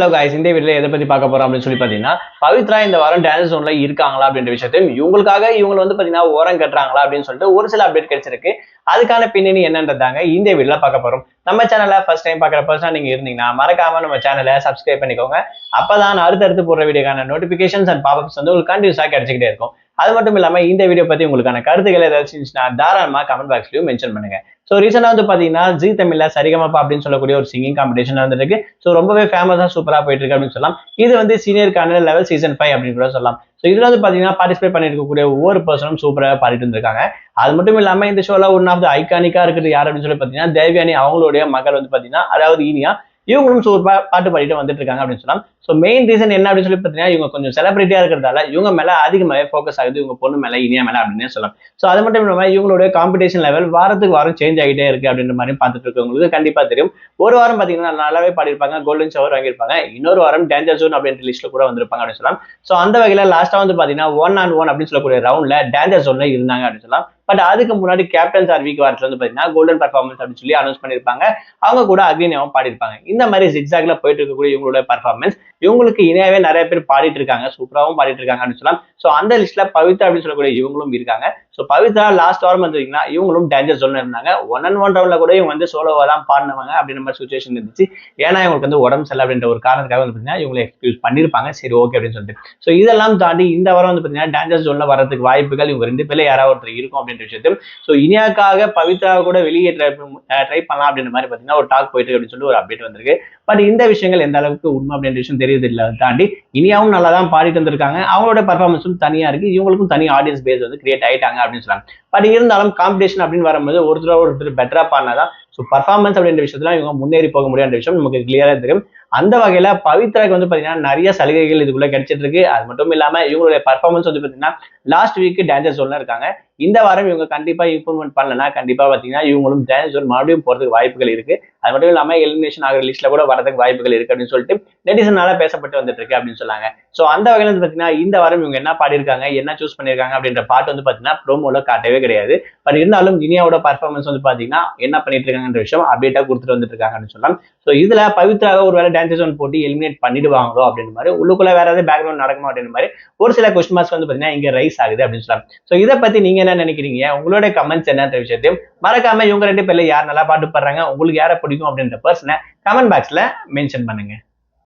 Hello guys, இந்த வீடியோல எதை பத்தி பார்க்க போறோம் அப்படின்னு சொல்லி பாத்தீங்கன்னா, பவித்ரா இந்த வாரம் டான்ஸ் ஜோன்ல இருக்காங்களா அப்படின்ற விஷயத்தையும் இவங்களுக்காக இவங்க வந்து பாத்தீங்கன்னா ஓரம் கட்டுறாங்களா அப்படின்னு சொல்லிட்டு ஒரு சில அப்டேட் கிடைச்சிருக்கு. அதுக்கான பின்னணி என்னன்றதாங்க இந்த வீடியோல பார்க்க போறோம். நம்ம சேனலை ஃபர்ஸ்ட் டைம் பார்க்குற பர்சனா நீங்க இருந்தீங்கன்னா மறக்காம நம்ம சேனலை சப்ஸ்கிரைப் பண்ணிக்கோங்க. அப்பதான் அடுத்தடுத்து போடுற வீடியோக்கான நோட்டிபிகேஷன்ஸ் அண்ட் பாப்அப்ஸ் வந்து உங்களுக்கு கண்டினியூஸா கிடைச்சிக்கிட்டே இருக்கும். அது மட்டும் இல்லாம இந்த வீடியோ பத்தி உங்களுக்கான கருத்துக்கள் ஏதாச்சும் இருந்துச்சுன்னா தாராளமா கமெண்ட் பாக்ஸ்லயும் மென்ஷன் பண்ணுங்க. ஸோ ரீசெண்டா வந்து பாத்தீங்கன்னா ஜி தமிழ்ல சரிகமப்பா அப்படின்னு சொல்லக்கூடிய ஒரு சிங்கிங் காம்படிஷன் வந்துருக்கு. ஸோ ரொம்பவே ஃபேமஸா சூப்பரா போயிட்டு இருக்கு அப்படின்னு சொல்லலாம். இது வந்து சீனியருக்கான லெவல் சீசன் 5 அப்படின்னு கூட சொல்லலாம். ஸோ இதுல வந்து பாத்தீங்கன்னா பார்ட்டிசிபேட் பண்ணிருக்கக்கூடிய ஒவ்வொரு பர்சனும் சூப்பரா பாடிட்டு இருந்திருக்காங்க. அது மட்டும் இல்லாம இந்த ஷோல ஒன் ஆஃப் த ஐகானிக்கா இருக்குது யார் அப்படின்னு சொல்லி பாத்தீங்கன்னா தேவயானி அவங்களுடைய மகள் வந்து பாத்தீங்கன்னா அதாவது இனியா இவங்களும் சூப்பரா பாட்டு பாடிட்டு வந்துட்டு இருக்காங்க அப்படின்னு சொல்லலாம். ஸோ மெயின் ரீசன் என்ன அப்படின்னு சொல்லி பார்த்தீங்கன்னா இவங்க கொஞ்சம் செலிபிரிட்டியா இருக்கிறதால இவங்க மேல அதிகமாகவே ஃபோக்கஸ் ஆகுது இவங்க பொண்ணு மேல இனியா மேல அப்படின்னு சொல்லலாம். ஸோ அது மட்டும் இல்லாமல் இவங்களுடைய காம்படிஷன் லெவல் வாரத்துக்கு வாரம் சேஞ்ச் ஆகிட்டே இருக்கு அப்படின்ற மாதிரி பார்த்துட்டு இருக்கவங்களுக்கு கண்டிப்பா தெரியும். ஒரு வாரம் பாத்தீங்கன்னா நல்லாவே பாடிருப்பாங்க, கோல்டன் ஷவர் வாங்கியிருப்பாங்க. இன்னொரு வாரம் டேஞ்சர் ஜோன் அப்படின்ற லிஸ்ட்ல கூட வந்திருப்பாங்க அப்படின்னு சொல்லலாம். ஸோ அந்த வகையில லாஸ்டா வந்து பாத்தீங்கன்னா 1-on-1 அப்படின்னு சொல்லக்கூடிய ரவுண்ட்ல டேஞ்சர் ஜோன்ல இருந்தாங்க அப்படின்னு சொல்லலாம். பட் அதுக்கு முன்னாடி கேப்டன்ஸ் ஆர் வீக் வாரத்துல வந்து பாத்தீங்கன்னா கோல்டன் பர்ஃபார்மன்ஸ் அப்படின்னு சொல்லி அனௌன்ஸ் பண்ணிருப்பாங்க. அவங்க கூட அக்னியாவும் பாடிருப்பாங்க. இந்த மாதிரி ஜிக்ஸாக்ல போயிட்டு இருக்கக்கூடிய இவங்களோட பர்ஃபார்மன்ஸ் இவங்களுக்கு இணையாவே நிறைய பேர் பாடிட்டு இருக்காங்க, சூப்பராகவும் பாடிட்டு இருக்காங்க அப்படின்னு சொல்லலாம். ஸோ அந்த லிஸ்ட்ல பவித்ரா அப்படின்னு சொல்லக்கூடிய இவங்களும் இருக்காங்க. ஸோ பவித்ரா லாஸ்ட் வாரம் வந்துருக்கீங்கன்னா இவங்களும் டேஞ்சர் ஜோன்ல இருந்தாங்க. 1-on-1 ரவுண்ட்ல கூட இவங்க வந்து சோலோவா தான் பாடினவங்க அப்படின்ற மாதிரி சுச்சுவேஷன் இருந்துச்சு. ஏன்னா இவங்களுக்கு வந்து உடம்பு சரியில்லை அப்படின்ற ஒரு காரணத்துக்காக வந்து பாத்தீங்கன்னா இவங்களை எக்ஸ்கியூஸ் பண்ணிருப்பாங்க. சரி ஓகே அப்படின்னு சொல்லிட்டு ஸோ இதெல்லாம் தாண்டி இந்த வாரம் வந்து பாத்தீங்கன்னா டேஞ்சர் ஜோன்ல வரதுக்கு வாய்ப்புகள் இவங்க ரெண்டு பேர்ல யாராவது ஒருத்தர் இருக்கும் அப்படின்ற விஷயத்தையும் ஸோ இனியாக்காக பவித்ராவை கூட வெளியே ட்ரை பண்ணலாம் அப்படின்ற மாதிரி பாத்தீங்கன்னா ஒரு டாக் போயிட்டு அப்படின்னு சொல்லிட்டு ஒரு அப்டேட் வந்திருக்கு. பட் இந்த விஷயங்கள் எந்த அளவுக்கு உண்மை அப்படின்ற விஷயம் தெரியுது இல்லை தாண்டி இனியாவும் நல்லா தான் பாடிட்டு வந்திருக்காங்க. அவங்களோட பர்ஃபார்மன்ஸும் தனியா இருக்கு, இவங்களுக்கும் தனி ஆடியன்ஸ் பேஸ் வந்து கிரியேட் ஆயிட்டாங்க அப்படின்னு சொல்லலாம். பட் இருந்தாலும் காம்படிஷன் அப்படின்னு வரும்போது ஒருத்தர் பெட்டரா பாடினாதான் ஸோ பர்ஃபார்மன்ஸ் அப்படின்ற விஷயத்துல இவங்க முன்னேறி போக முடியாத விஷயம் நமக்கு கிளியரா தெரியும். அந்த வகையில பவித்ராக்கு வந்து பாத்தீங்கன்னா நிறைய சலுகைகள் இதுக்குள்ள கிடைச்சிட்டு இருக்கு. அது மட்டும் இல்லாம இவங்களுடைய பர்ஃபார்மன்ஸ் வந்து பாத்தீங்கன்னா லாஸ்ட் வீக் டேஞ்சர் ஜோன்ல இருக்காங்க. இந்த வாரம் இவங்க கண்டிப்பா இம்ப்ரூவ்மெண்ட் பண்ணலன்னா கண்டிப்பா பாத்தீங்கன்னா இவங்களும் டேஞ்சர் ஜோன் மறுபடியும் போறதுக்கு வாய்ப்புகள் இருக்கு. அது மட்டும் இல்லாம எலிமினேஷன் ஆகிற லிஸ்ட்ல கூட வரதுக்கு வாய்ப்புகள் இருக்கு அப்படின்னு சொல்லிட்டு நெட்டிசனால பேசப்பட்டு வந்துட்டு இருக்கு அப்படின்னு சொன்னாங்க. ஸோ அந்த வகையில வந்து பாத்தீங்கன்னா இந்த வாரம் இவங்க என்ன பாடிருக்காங்க, என்ன சூஸ் பண்ணிருக்காங்க அப்படின்ற பாட்டு வந்து பாத்தீங்கன்னா ப்ரோமோல காட்டவே கிடையாது. பட் இருந்தாலும் இனியாவோட பர்ஃபார்மன்ஸ் வந்து பாத்தீங்கன்னா என்ன பண்ணிட்டு இருக்காங்கன்ற விஷயம் அப்டேட்டா கொடுத்துட்டு வந்துட்டு இருக்காங்க அப்படின்னு சொல்லலாம். ஸோ இதுல பவித்ராக ஒரு வேலை டான்ஸ் ஜோன் போட்டு எலிமினேட் பண்ணிடுவாங்களோ அப்படின்ற மாதிரி உள்ளுக்குள்ள வேற ஏதாவது பேக்ரவுண்ட் நடக்குமா அப்படின்ற மாதிரி ஒரு சில கொஸ்டின் மார்க்ஸ் வந்து பாத்தீங்கன்னா இங்க ரைஸ் ஆகுது அப்படின்னு சொல்லலாம். ஸோ இதை பத்தி நீங்க என்ன நினைக்கிறீங்க, உங்களோட கமெண்ட்ஸ் என்னன்ற விஷயத்தையும் மறக்காம இவங்க ரெண்டு பேர்ல யார் நல்லா பாட்டு பாடுறாங்க, உங்களுக்கு யாரை பிடிக்கும் அப்படின்ற பர்சனை கமெண்ட் பாக்ஸ்ல மென்ஷன் பண்ணுங்க.